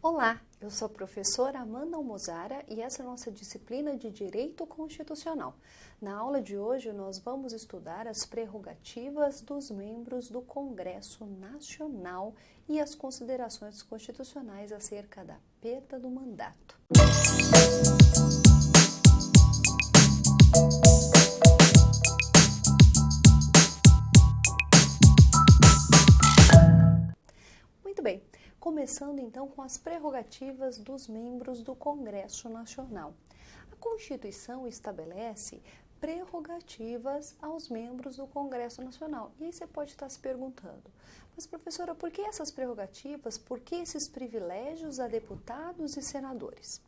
Olá, eu sou a professora Amanda Almozara e essa é a nossa disciplina de Direito Constitucional. Na aula de hoje nós vamos estudar as prerrogativas dos membros do Congresso Nacional e as considerações constitucionais acerca da perda do mandato. Muito bem, começando então com as prerrogativas dos membros do Congresso Nacional. A Constituição estabelece prerrogativas aos membros do Congresso Nacional. E aí você pode estar se perguntando, mas professora, por que essas prerrogativas? Por que esses privilégios a deputados e senadores?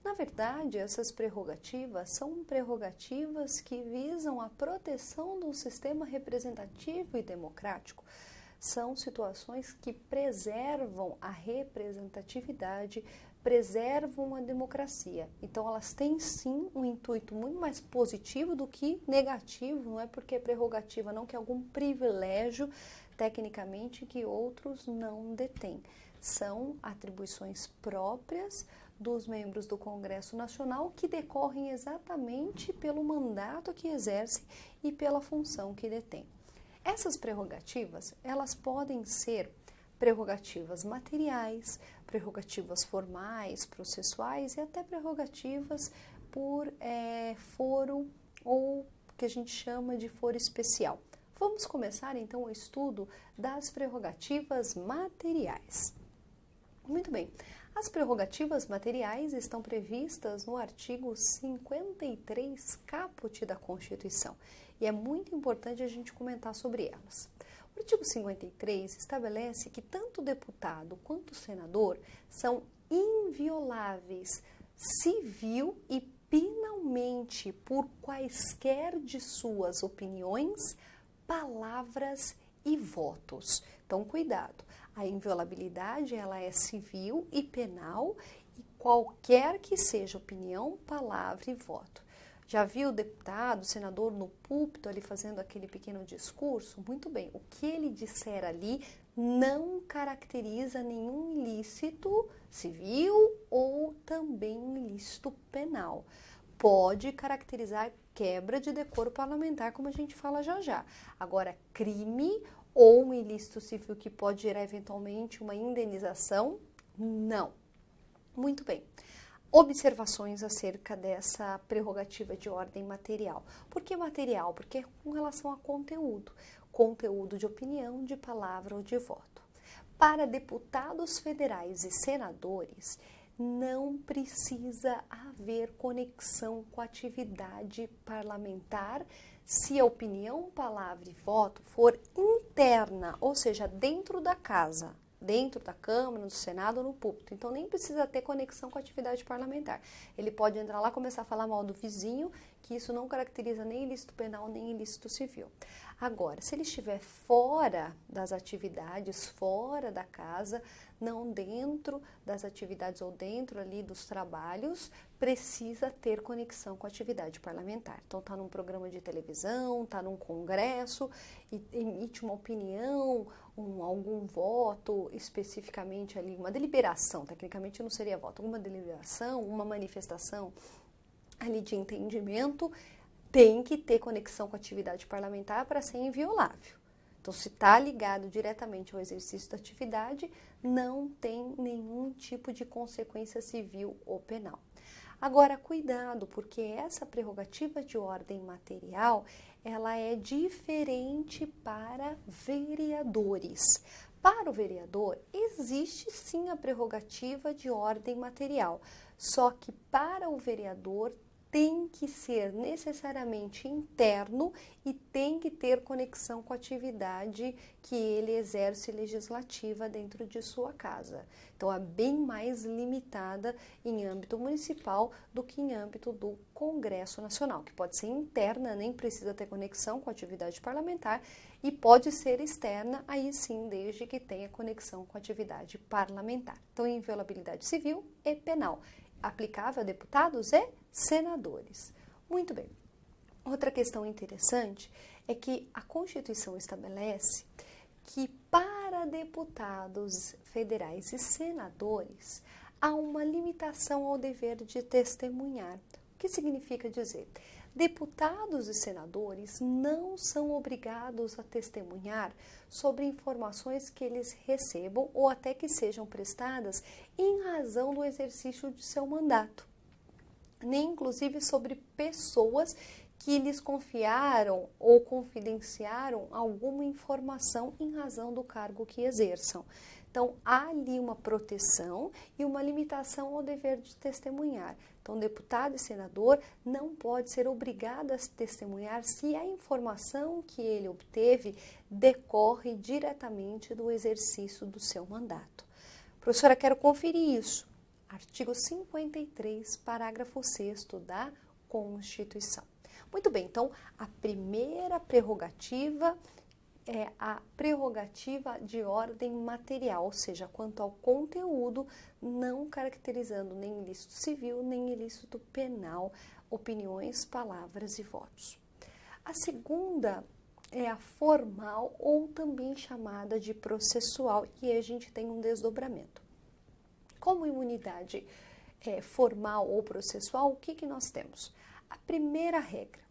Na verdade, essas prerrogativas são prerrogativas que visam a proteção do sistema representativo e democrático. São situações que preservam a representatividade, preservam a democracia. Então, elas têm sim um intuito muito mais positivo do que negativo, não é porque é prerrogativa, não que é algum privilégio, tecnicamente, que outros não detêm. São atribuições próprias dos membros do Congresso Nacional que decorrem exatamente pelo mandato que exercem e pela função que detêm. Essas prerrogativas, elas podem ser prerrogativas materiais, prerrogativas formais, processuais e até prerrogativas por foro ou que a gente chama de foro especial. Vamos começar então o estudo das prerrogativas materiais. Muito bem, as prerrogativas materiais estão previstas no artigo 53 caput da Constituição. E é muito importante a gente comentar sobre elas. O artigo 53 estabelece que tanto o deputado quanto o senador são invioláveis civil e penalmente por quaisquer de suas opiniões, palavras e votos. Então, cuidado, a inviolabilidade ela é civil e penal e qualquer que seja opinião, palavra e voto. Já viu o deputado, o senador no púlpito ali fazendo aquele pequeno discurso? Muito bem, o que ele disser ali não caracteriza nenhum ilícito civil ou também um ilícito penal. Pode caracterizar quebra de decoro parlamentar, como a gente fala já já. Agora, crime ou um ilícito civil que pode gerar eventualmente uma indenização, não. Muito bem. Observações acerca dessa prerrogativa de ordem material. Por que material? Porque é com relação a conteúdo de opinião, de palavra ou de voto. Para deputados federais e senadores, não precisa haver conexão com a atividade parlamentar se a opinião, palavra e voto for interna, ou seja, dentro da casa, dentro da Câmara, no Senado ou no púlpito. Então, nem precisa ter conexão com a atividade parlamentar. Ele pode entrar lá e começar a falar mal do vizinho, que isso não caracteriza nem ilícito penal, nem ilícito civil. Agora, se ele estiver fora das atividades, fora da casa, não dentro das atividades ou dentro ali dos trabalhos, precisa ter conexão com a atividade parlamentar. Então, está num programa de televisão, está num congresso, e emite uma opinião, algum voto especificamente ali, uma deliberação, tecnicamente não seria voto, alguma deliberação, uma manifestação ali de entendimento, tem que ter conexão com a atividade parlamentar para ser inviolável. Então, se está ligado diretamente ao exercício da atividade, não tem nenhum tipo de consequência civil ou penal. Agora, cuidado, porque essa prerrogativa de ordem material, ela é diferente para vereadores. Para o vereador, existe sim a prerrogativa de ordem material, só que para o vereador tem que ser necessariamente interno e tem que ter conexão com a atividade que ele exerce legislativa dentro de sua casa. Então, é bem mais limitada em âmbito municipal do que em âmbito do Congresso Nacional, que pode ser interna, nem precisa ter conexão com a atividade parlamentar, e pode ser externa, aí sim, desde que tenha conexão com a atividade parlamentar. Então, inviolabilidade civil e penal, aplicável a deputados e senadores. Muito bem. Outra questão interessante é que a Constituição estabelece que para deputados federais e senadores há uma limitação ao dever de testemunhar. O que significa dizer? Deputados e senadores não são obrigados a testemunhar sobre informações que eles recebam ou até que sejam prestadas em razão do exercício de seu mandato, nem inclusive sobre pessoas que lhes confiaram ou confidenciaram alguma informação em razão do cargo que exerçam. Então, há ali uma proteção e uma limitação ao dever de testemunhar. Então, deputado e senador não pode ser obrigado a testemunhar se a informação que ele obteve decorre diretamente do exercício do seu mandato. Professora, quero conferir isso. Artigo 53, parágrafo 6º da Constituição. Muito bem, então, a primeira prerrogativa é a prerrogativa de ordem material, ou seja, quanto ao conteúdo, não caracterizando nem ilícito civil, nem ilícito penal, opiniões, palavras e votos. A segunda é a formal ou também chamada de processual, e aí a gente tem um desdobramento. Como imunidade formal ou processual, o que nós temos? A primeira regra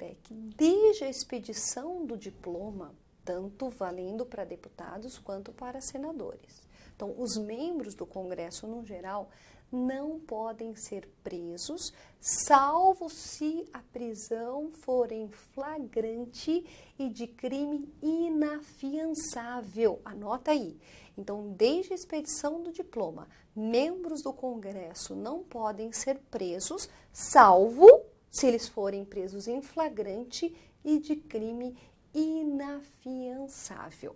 é que desde a expedição do diploma, tanto valendo para deputados quanto para senadores. Então, os membros do Congresso, no geral, não podem ser presos, salvo se a prisão for em flagrante e de crime inafiançável. Anota aí. Então, desde a expedição do diploma, membros do Congresso não podem ser presos, salvo se eles forem presos em flagrante e de crime inafiançável.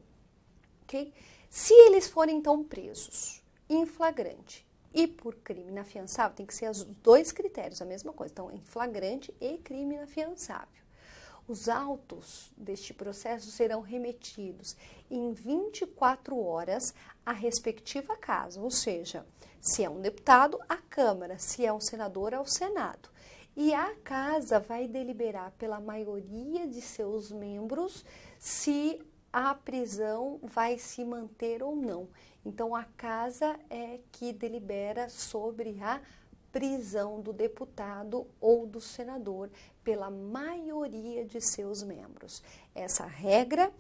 Ok? Se eles forem, então, presos em flagrante e por crime inafiançável, tem que ser os dois critérios, a mesma coisa. Então, em flagrante e crime inafiançável. Os autos deste processo serão remetidos em 24 horas à respectiva casa, ou seja, se é um deputado, à Câmara, se é um senador, ao Senado. E a casa vai deliberar pela maioria de seus membros se a prisão vai se manter ou não. Então, a casa é que delibera sobre a prisão do deputado ou do senador pela maioria de seus membros. Essa regra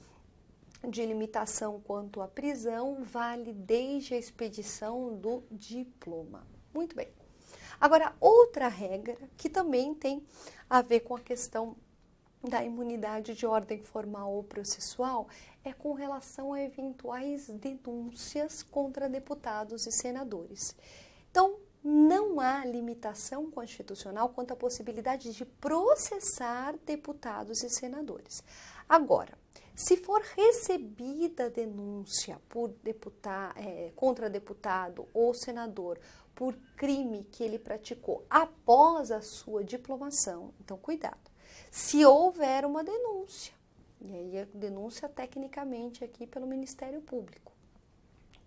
de limitação quanto à prisão vale desde a expedição do diploma. Muito bem. Agora, outra regra que também tem a ver com a questão da imunidade de ordem formal ou processual é com relação a eventuais denúncias contra deputados e senadores. Então, não há limitação constitucional quanto à possibilidade de processar deputados e senadores. Agora, se for recebida denúncia por contra deputado ou senador por crime que ele praticou após a sua diplomação, então cuidado. Se houver uma denúncia, e aí a denúncia tecnicamente aqui pelo Ministério Público,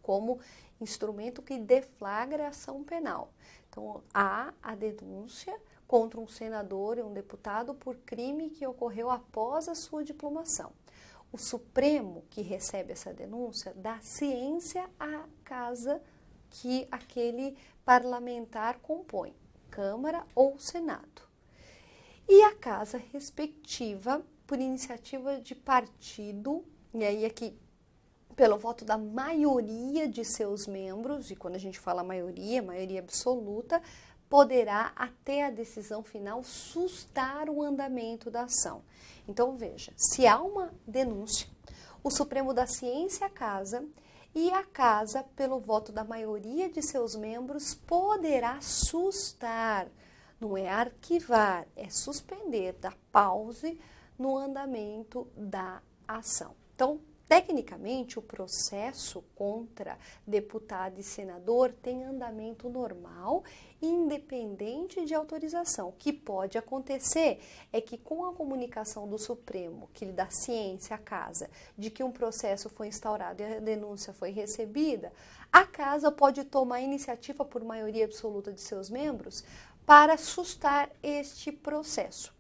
como instrumento que deflagra a ação penal. Então, há a denúncia contra um senador e um deputado por crime que ocorreu após a sua diplomação. O Supremo, que recebe essa denúncia, dá ciência à casa que aquele parlamentar compõe, Câmara ou Senado. E a casa respectiva, por iniciativa de partido, e aí aqui pelo voto da maioria de seus membros, e quando a gente fala maioria absoluta, poderá, até a decisão final, sustar o andamento da ação. Então, veja, se há uma denúncia, o Supremo dá ciência à casa e a casa, pelo voto da maioria de seus membros, poderá sustar, não é arquivar, é suspender, dar pause no andamento da ação. Então, tecnicamente, o processo contra deputado e senador tem andamento normal, independente de autorização. O que pode acontecer é que, com a comunicação do Supremo, que lhe dá ciência à casa de que um processo foi instaurado e a denúncia foi recebida, a casa pode tomar iniciativa por maioria absoluta de seus membros para sustar este processo.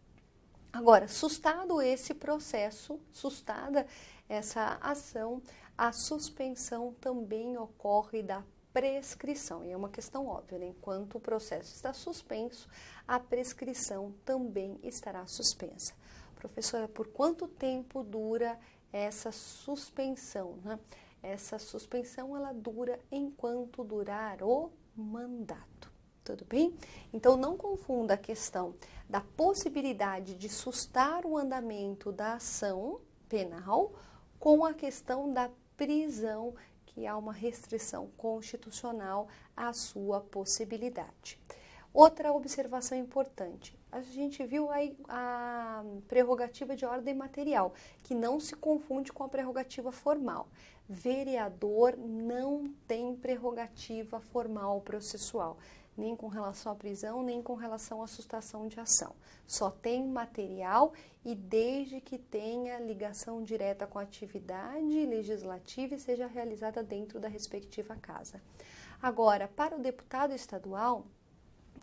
Agora, sustado esse processo, sustada essa ação, a suspensão também ocorre da prescrição. E é uma questão óbvia, né? Enquanto o processo está suspenso, a prescrição também estará suspensa. Professora, por quanto tempo dura essa suspensão, né? Essa suspensão, ela dura enquanto durar o mandato. Tudo bem? Então, não confunda a questão da possibilidade de sustar o andamento da ação penal com a questão da prisão, que há uma restrição constitucional à sua possibilidade. Outra observação importante, a gente viu aí a prerrogativa de ordem material, que não se confunde com a prerrogativa formal. Vereador não tem prerrogativa formal processual, nem com relação à prisão, nem com relação à sustação de ação. Só tem material e desde que tenha ligação direta com a atividade legislativa e seja realizada dentro da respectiva casa. Agora, para o deputado estadual,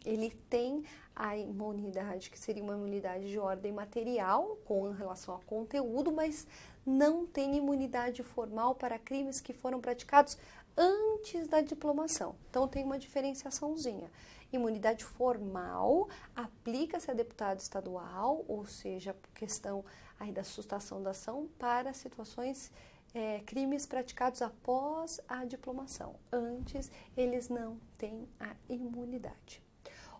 ele tem a imunidade, que seria uma imunidade de ordem material com relação ao conteúdo, mas não tem imunidade formal para crimes que foram praticados antes da diplomação. Então, tem uma diferenciaçãozinha. Imunidade formal aplica-se a deputado estadual, ou seja, questão aí da sustação da ação para situações, crimes praticados após a diplomação. Antes, eles não têm a imunidade.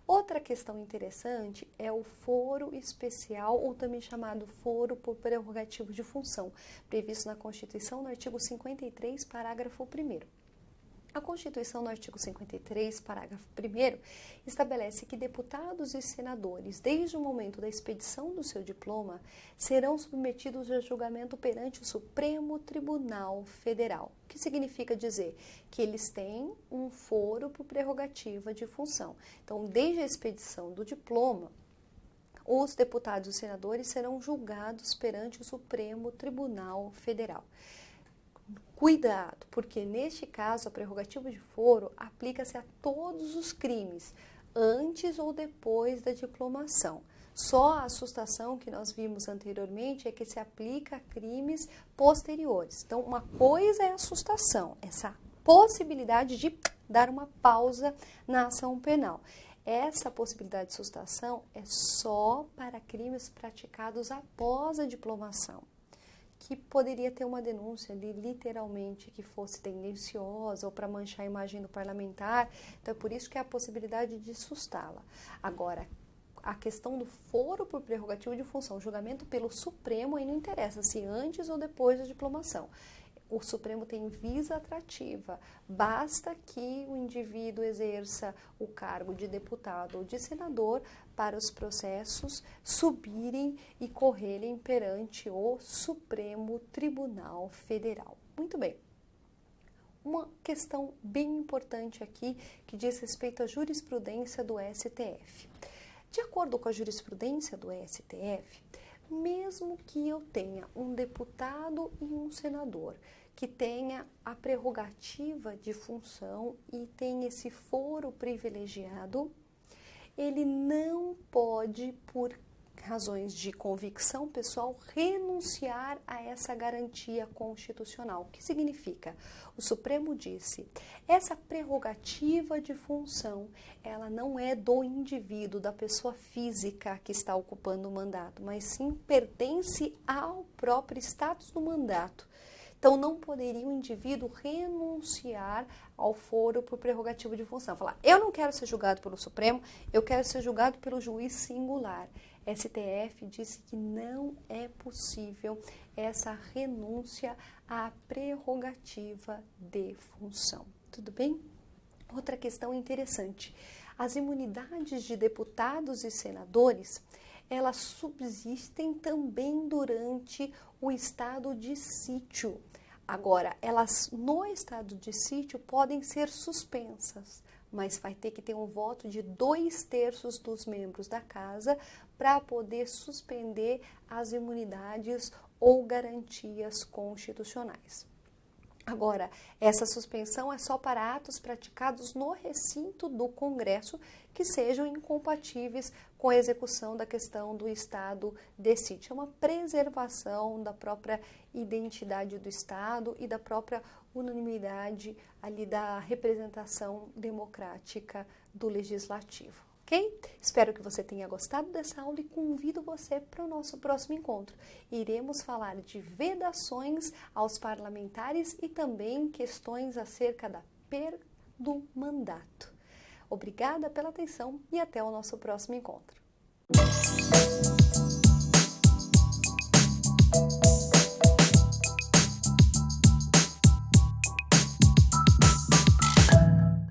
Outra questão interessante é o foro especial, ou também chamado foro por prerrogativo de função, previsto na Constituição no artigo 53, parágrafo 1º. A Constituição, no artigo 53, parágrafo 1º, estabelece que deputados e senadores, desde o momento da expedição do seu diploma, serão submetidos a julgamento perante o Supremo Tribunal Federal. O que significa dizer? Que eles têm um foro por prerrogativa de função. Então, desde a expedição do diploma, os deputados e senadores serão julgados perante o Supremo Tribunal Federal. Cuidado, porque neste caso a prerrogativa de foro aplica-se a todos os crimes, antes ou depois da diplomação. Só a sustação que nós vimos anteriormente é que se aplica a crimes posteriores. Então, uma coisa é a sustação, essa possibilidade de dar uma pausa na ação penal. Essa possibilidade de sustação é só para crimes praticados após a diplomação, que poderia ter uma denúncia ali, literalmente, que fosse tendenciosa ou para manchar a imagem do parlamentar. Então, é por isso que há a possibilidade de sustá-la. Agora, a questão do foro por prerrogativa de função, julgamento pelo Supremo, aí não interessa se antes ou depois da diplomação. O Supremo tem visa atrativa, basta que o indivíduo exerça o cargo de deputado ou de senador para os processos subirem e correrem perante o Supremo Tribunal Federal. Muito bem. Uma questão bem importante aqui que diz respeito à jurisprudência do STF. De acordo com a jurisprudência do STF, mesmo que eu tenha um deputado e um senador que tenha a prerrogativa de função e tenha esse foro privilegiado, ele não pode, por razões de convicção pessoal, renunciar a essa garantia constitucional. O que significa? O Supremo disse, essa prerrogativa de função, ela não é do indivíduo, da pessoa física que está ocupando o mandato, mas sim pertence ao próprio status do mandato. Então, não poderia o indivíduo renunciar ao foro por prerrogativa de função. Falar, eu não quero ser julgado pelo Supremo, eu quero ser julgado pelo juiz singular. STF disse que não é possível essa renúncia à prerrogativa de função. Tudo bem? Outra questão interessante. As imunidades de deputados e senadores, elas subsistem também durante o estado de sítio. Agora, elas no estado de sítio podem ser suspensas, mas vai ter que ter um voto de 2/3 dos membros da casa para poder suspender as imunidades ou garantias constitucionais. Agora, essa suspensão é só para atos praticados no recinto do Congresso que sejam incompatíveis com a execução da questão do Estado de sítio. É uma preservação da própria identidade do Estado e da própria unanimidade ali da representação democrática do Legislativo. Ok? Espero que você tenha gostado dessa aula e convido você para o nosso próximo encontro. Iremos falar de vedações aos parlamentares e também questões acerca da perda do mandato. Obrigada pela atenção e até o nosso próximo encontro.